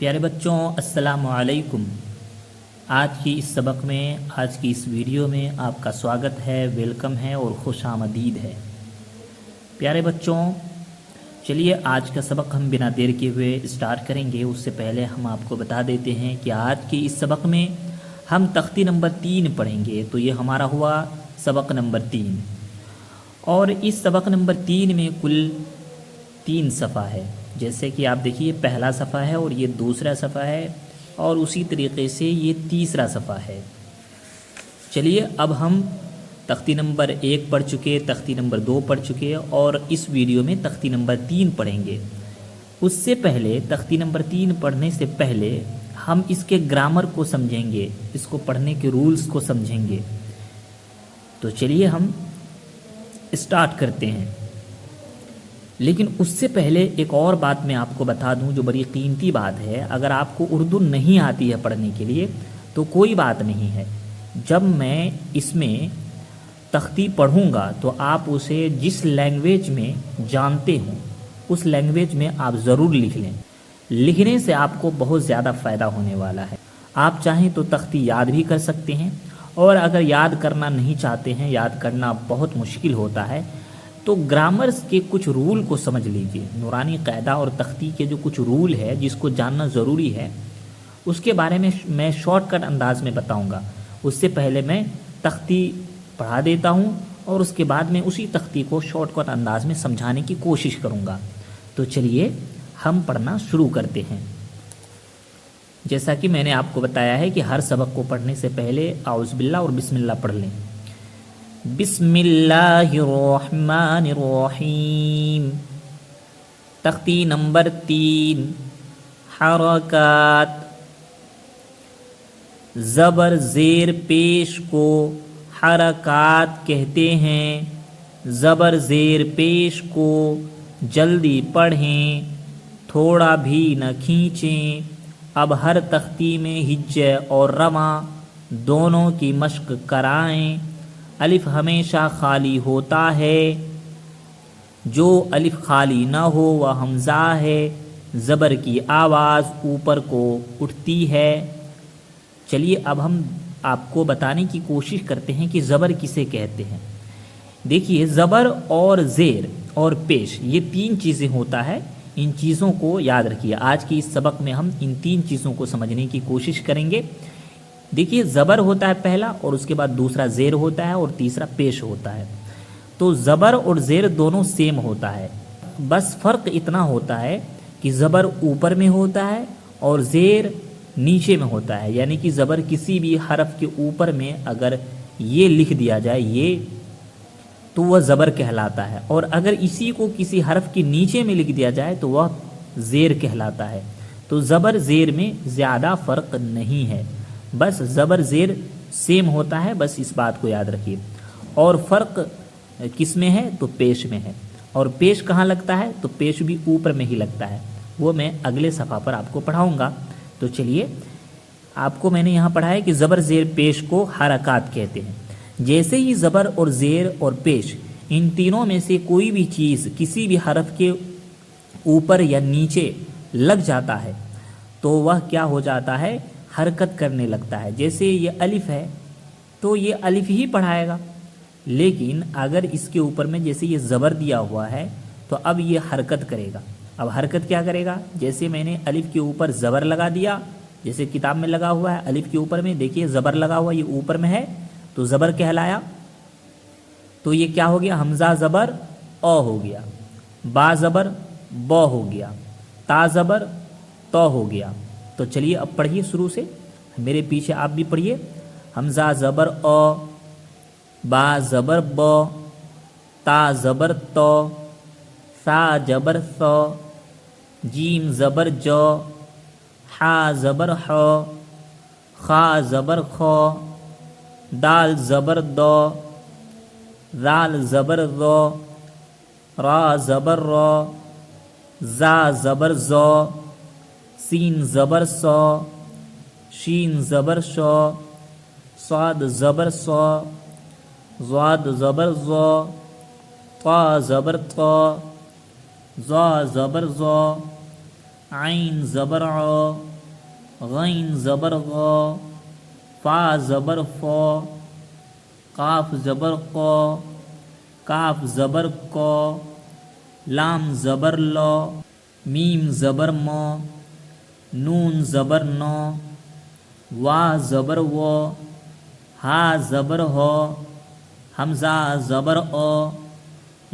پیارے بچوں السلام علیکم۔ آج کی اس سبق میں، آج کی اس ویڈیو میں آپ کا سواگت ہے، ویلکم ہے اور خوش آمدید ہے۔ پیارے بچوں چلیے آج کا سبق ہم بنا دیر کے ہوئے اسٹارٹ کریں گے۔ اس سے پہلے ہم آپ کو بتا دیتے ہیں کہ آج کی اس سبق میں ہم تختی نمبر 3 پڑھیں گے۔ تو یہ ہمارا ہوا سبق نمبر 3، اور اس سبق نمبر 3 میں کل 3 صفحہ ہے۔ جیسے کہ آپ دیکھیے پہلا صفحہ ہے اور یہ دوسرا صفحہ ہے، اور اسی طریقے سے یہ تیسرا صفحہ ہے۔ چلیے اب ہم تختی نمبر 1 پڑھ چکے، تختی نمبر 2 پڑھ چکے، اور اس ویڈیو میں تختی نمبر 3 پڑھیں گے۔ اس سے پہلے تختی نمبر 3 پڑھنے سے پہلے ہم اس کے گرامر کو سمجھیں گے، اس کو پڑھنے کے رولز کو سمجھیں گے۔ تو چلیے ہم اسٹارٹ کرتے ہیں۔ لیکن اس سے پہلے ایک اور بات میں آپ کو بتا دوں جو بڑی قیمتی بات ہے۔ اگر آپ کو اردو نہیں آتی ہے پڑھنے کے لیے تو کوئی بات نہیں ہے، جب میں اس میں تختی پڑھوں گا تو آپ اسے جس لینگویج میں جانتے ہوں اس لینگویج میں آپ ضرور لکھ لیں۔ لکھنے سے آپ کو بہت زیادہ فائدہ ہونے والا ہے۔ آپ چاہیں تو تختی یاد بھی کر سکتے ہیں، اور اگر یاد کرنا نہیں چاہتے ہیں، یاد کرنا بہت مشکل ہوتا ہے، تو گرامرز کے کچھ رول کو سمجھ لیجئے۔ نورانی قاعدہ اور تختی کے جو کچھ رول ہے جس کو جاننا ضروری ہے، اس کے بارے میں شارٹ کٹ انداز میں بتاؤں گا۔ اس سے پہلے میں تختی پڑھا دیتا ہوں، اور اس کے بعد میں اسی تختی کو شارٹ کٹ انداز میں سمجھانے کی کوشش کروں گا۔ تو چلیے ہم پڑھنا شروع کرتے ہیں۔ جیسا کہ میں نے آپ کو بتایا ہے کہ ہر سبق کو پڑھنے سے پہلے اعوذ باللہ اور بسم اللہ پڑھ لیں۔ بسم اللہ الرحمن الرحیم۔ تختی نمبر 3، حرکات۔ زبر زیر پیش کو حرکات کہتے ہیں۔ زبر زیر پیش کو جلدی پڑھیں، تھوڑا بھی نہ کھینچیں۔ اب ہر تختی میں ہجے اور رواں دونوں کی مشق کرائیں۔ الف ہمیشہ خالی ہوتا ہے، جو الف خالی نہ ہو وہ حمزہ ہے۔ زبر کی آواز اوپر کو اٹھتی ہے۔ چلیے اب ہم آپ کو بتانے کی کوشش کرتے ہیں کہ زبر کسے کہتے ہیں۔ دیکھیے زبر اور زیر اور پیش یہ 3 چیزیں ہوتا ہے، ان چیزوں کو یاد رکھیے۔ آج کی اس سبق میں ہم ان 3 چیزوں کو سمجھنے کی کوشش کریں گے۔ دیکھیے زبر ہوتا ہے پہلا، اور اس کے بعد دوسرا زیر ہوتا ہے، اور تیسرا پیش ہوتا ہے۔ تو زبر اور زیر دونوں سیم ہوتا ہے، بس فرق اتنا ہوتا ہے کہ زبر اوپر میں ہوتا ہے اور زیر نیچے میں ہوتا ہے۔ یعنی کہ زبر کسی بھی حرف کے اوپر میں اگر یہ لکھ دیا جائے یہ، تو وہ زبر کہلاتا ہے، اور اگر اسی کو کسی حرف کے نیچے میں لکھ دیا جائے تو وہ زیر کہلاتا ہے۔ تو زبر زیر میں زیادہ فرق نہیں ہے، بس زبر زیر سیم ہوتا ہے، بس اس بات کو یاد رکھیے۔ اور فرق کس میں ہے؟ تو پیش میں ہے۔ اور پیش کہاں لگتا ہے؟ تو پیش بھی اوپر میں ہی لگتا ہے، وہ میں اگلے صفحہ پر آپ کو پڑھاؤں گا۔ تو چلیے آپ کو میں نے یہاں پڑھا ہے کہ زبر زیر پیش کو حرکات کہتے ہیں۔ جیسے ہی زبر اور زیر اور پیش ان تینوں میں سے کوئی بھی چیز کسی بھی حرف کے اوپر یا نیچے لگ جاتا ہے تو وہ کیا ہو جاتا ہے؟ حرکت کرنے لگتا ہے۔ جیسے یہ الف ہے تو یہ الف ہی پڑھائے گا، لیکن اگر اس کے اوپر میں جیسے یہ زبر دیا ہوا ہے تو اب یہ حرکت کرے گا۔ اب حرکت کیا کرے گا؟ جیسے میں نے الف کے اوپر زبر لگا دیا، جیسے کتاب میں لگا ہوا ہے الف کے اوپر میں، دیکھیے زبر لگا ہوا یہ اوپر میں ہے تو زبر کہلایا۔ تو یہ کیا ہو گیا؟ حمزہ زبر او ہو گیا، با زبر بو ہو گیا، تا زبر تو ہو گیا۔ تو چلیے اب پڑھیے شروع سے، میرے پیچھے آپ بھی پڑھیے۔ حمزہ زبر او، با زبر بو، تا زبر تو، سا زبر سو، جیم زبر جو، حا زبر حو، خا زبر خو، دال زبر دو، زال زبر زو، را زبر رو، زا زبر زو، سین زبر سو، شین زبر شو، صاد زبر سو، ضاد زبر زو، طا زبر طا، ظا زبر ظا، عین زبر عو، غین زبر غا، فا زبر فا، قاف زبر قا، کاف زبر کو، لام زبر لو، میم زبر مو، نون زبر نو، وا زبر و، ہا زبر ہو، حمزہ زبر او،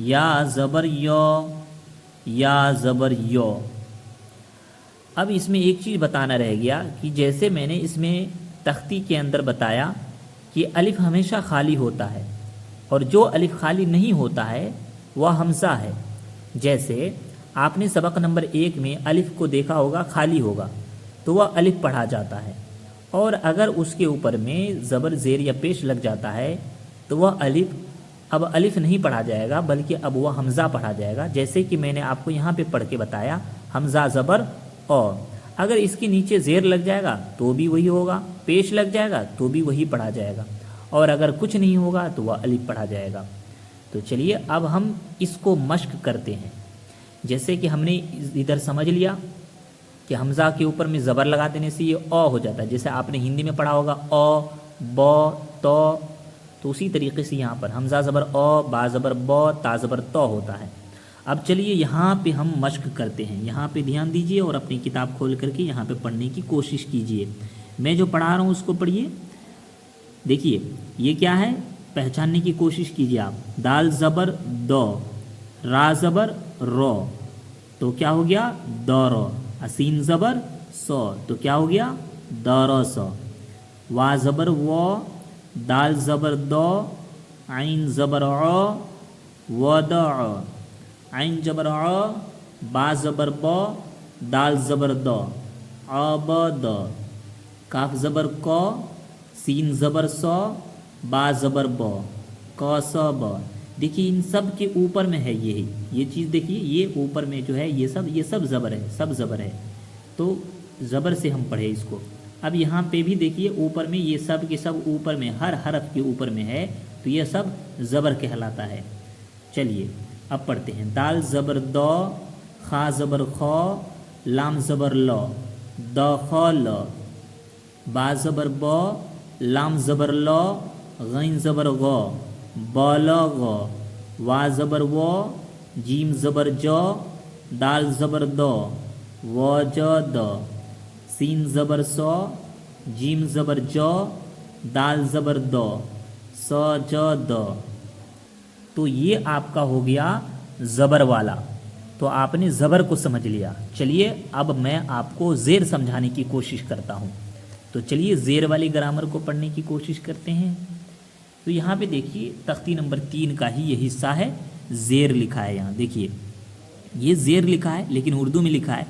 یا زبر یو، یا زبر یو۔ اب اس میں ایک چیز بتانا رہ گیا کہ جیسے میں نے اس میں تختی کے اندر بتایا کہ الف ہمیشہ خالی ہوتا ہے، اور جو الف خالی نہیں ہوتا ہے وہ حمزہ ہے۔ جیسے آپ نے سبق نمبر 1 میں الف کو دیکھا ہوگا خالی ہوگا تو وہ الف پڑھا جاتا ہے، اور اگر اس کے اوپر میں زبر زیر یا پیش لگ جاتا ہے تو وہ اب الف نہیں پڑھا جائے گا بلکہ اب وہ حمزہ پڑھا جائے گا، جیسے کہ میں نے آپ کو یہاں پہ پڑھ کے بتایا حمزہ زبر او۔ اگر اس کے نیچے زیر لگ جائے گا تو بھی وہی ہوگا، پیش لگ جائے گا تو بھی وہی پڑھا جائے گا، اور اگر کچھ نہیں ہوگا تو وہ الف پڑھا جائے گا۔ تو چلیے اب ہم اس کو مشق کرتے ہیں۔ جیسے کہ ہم نے ادھر سمجھ لیا کہ حمزہ کے اوپر میں زبر لگا دینے سے یہ او ہو جاتا ہے، جیسے آپ نے ہندی میں پڑھا ہوگا او بو تو اسی طریقے سے یہاں پر حمزہ زبر او، با زبر بو، تا زبر تو ہوتا ہے۔ اب چلیے یہاں پہ ہم مشق کرتے ہیں، یہاں پہ دھیان دیجئے اور اپنی کتاب کھول کر کے یہاں پہ پڑھنے کی کوشش کیجئے۔ میں جو پڑھا رہا ہوں اس کو پڑھیے، دیکھیے یہ کیا ہے پہچاننے کی کوشش کیجئے آپ۔ دال زبر دو، را زبر رو، تو کیا ہو گیا دورو۔ اسین زبر سو، تو کیا ہو گیا دورو سو۔ وا زبر و، دال زبر دو، عین زبر عو، ودعو، عین زبر عو، با زبر بو، دال زبر دو، عبد، کاف زبر کو، سین زبر سو، با زبر بو، کو سو بو۔ دیکھیے ان سب کے اوپر میں ہے یہ چیز، دیکھیے یہ اوپر میں جو ہے یہ سب زبر ہے، سب زبر ہے، تو زبر سے ہم پڑھے اس کو۔ اب یہاں پہ بھی دیکھیے اوپر میں یہ سب کے سب اوپر میں ہر حرف کے اوپر میں ہے، تو یہ سب زبر کہلاتا ہے۔ چلیے اب پڑھتے ہیں۔ دال زبر دو، خا زبر خو، لام زبر لو، دو خو لو، با زبر بو، لام زبر لو، غین زبر غو، بولو غو، وا زبر و، جیم زبر جو، دال زبر دو، و جو دو، سین زبر سو، جیم زبر جو، دال زبر دو، سو جو دو۔ تو یہ آپ کا ہو گیا زبر والا، تو آپ نے زبر کو سمجھ لیا۔ چلیے اب میں آپ کو زیر سمجھانے کی کوشش کرتا ہوں، تو چلیے زیر والی گرامر کو پڑھنے کی کوشش کرتے ہیں۔ تو یہاں پہ دیکھیے تختی نمبر 3 کا ہی یہ حصہ ہے، زیر لکھا ہے یہاں دیکھیے، یہ زیر لکھا ہے لیکن اردو میں لکھا ہے،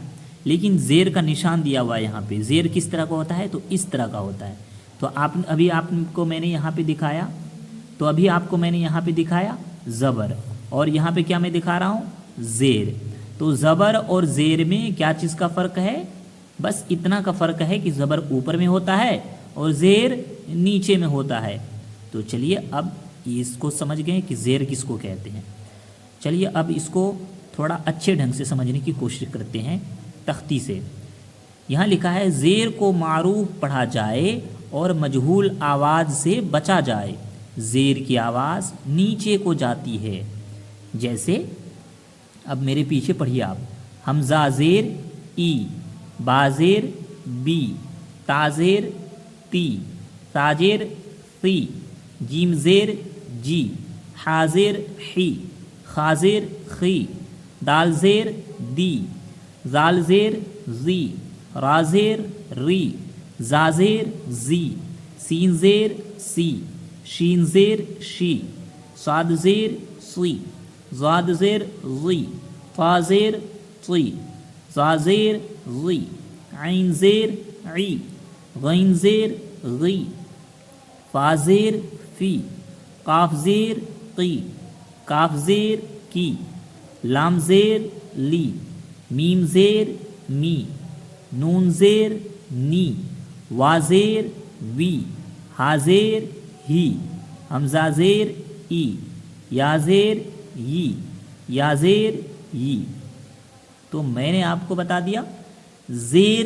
لیکن زیر کا نشان دیا ہوا ہے یہاں پہ۔ زیر کس طرح کا ہوتا ہے تو اس طرح کا ہوتا ہے، تو ابھی آپ کو میں نے یہاں پہ دکھایا زبر، اور یہاں پہ کیا میں دکھا رہا ہوں زیر۔ تو زبر اور زیر میں کیا چیز کا فرق ہے؟ بس اتنا کا فرق ہے کہ زبر اوپر میں ہوتا ہے اور زیر نیچے میں ہوتا ہے۔ تو چلیے اب اس کو سمجھ گئے کہ زیر کس کو کہتے ہیں۔ چلیے اب اس کو تھوڑا اچھے ڈھنگ سے سمجھنے کی کوشش کرتے ہیں تختی سے۔ یہاں لکھا ہے زیر کو معروف پڑھا جائے اور مجہول آواز سے بچا جائے، زیر کی آواز نیچے کو جاتی ہے۔ جیسے اب میرے پیچھے پڑھیے آپ، حمزہ زیر ای، با زیر بی، تا زیر تی، تا زیر ثی، جیم زیر جی، حا زیر حی، خا زیر خی، دال زیر دی، زال زیر زی، را زیر ری، زا زیر زی، سین زیر سی، شین زیر شی، صاد زیر سی، زاد زیر زی، طا زیر طی، زا زیر زی، عین زیر عی، غین زیر غی، فا زیر فی، قاف زیر قی، کاف زیر کی، لام زیر لی، میم زیر می، نون زیر نی، وا زیر وی، ہا زیر ہی، حمزہ زیر ای، یا زیر ی، یا زیر ی۔ تو میں نے آپ کو بتا دیا زیر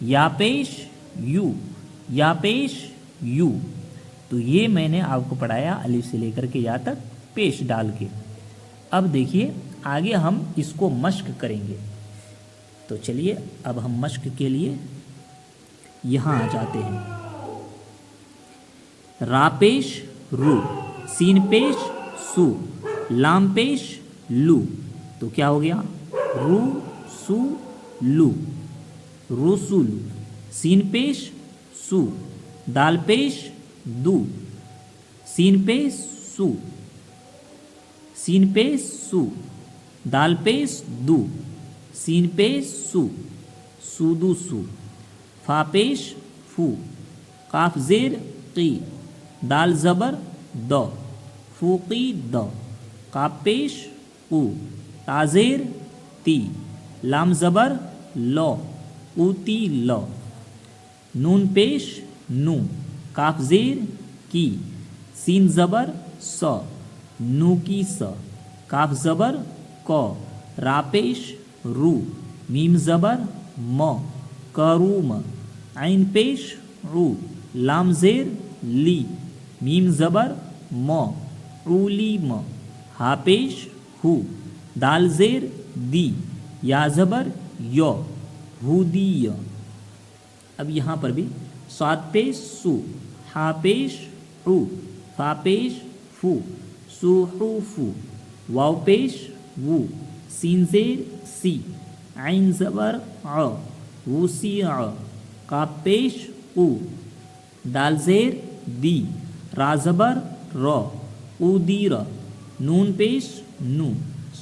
یا پیش یو، یا پیش یو. تو یہ میں نے آپ کو پڑھایا الف سے لے کر کے یا تک پیش ڈال کے. اب دیکھیے آگے ہم اس کو مشق کریں گے. تو چلیے اب ہم مشق کے لیے یہاں آ جاتے ہیں. را پیش رو، سین پیش سو، لام پیش لو. تو کیا ہو گیا؟ رو سو لو، رسولو. سین پیش سو، دال پیش دو، سین پیش سو، سین پیش سو، دال پیش دو، سین پیش سو، سودو سو. فا پیش فو، قاف زیر قی، دال زبر دو، فوقی دو. قاف پیش قو، تا زیر تی، لام زبر لو، قوتی لو. نون پیش نو، کاف زیر کی، سین زبر سو، نو کی سو. کاف زبر کو، را پیش رو، میم زبر مو، کروم. عین پیش عو، لام زیر لی، میم زبر مو، عولی مو. ہا پیش ہو، دال زیر دی، یا زبر یو، ہودی یو. اب یہاں پر بھی صاد پیش سو، ہا پیش ہو، فا پیش فو، سو ہو فو. واو پیش وو، سین زیر سی، عین زبر ع، وو سی ع. قاف پیش قو، دال زیر دی، را زبر رو، او دی را. نون پیش نو،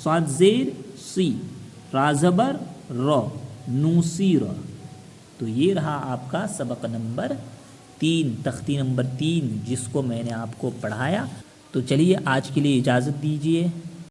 صاد زیر سی، را زبر رو، نو سی را. تو یہ رہا آپ کا سبق نمبر 3، تختی نمبر 3 جس کو میں نے آپ کو پڑھایا. تو چلیے آج کے لیے اجازت دیجیے.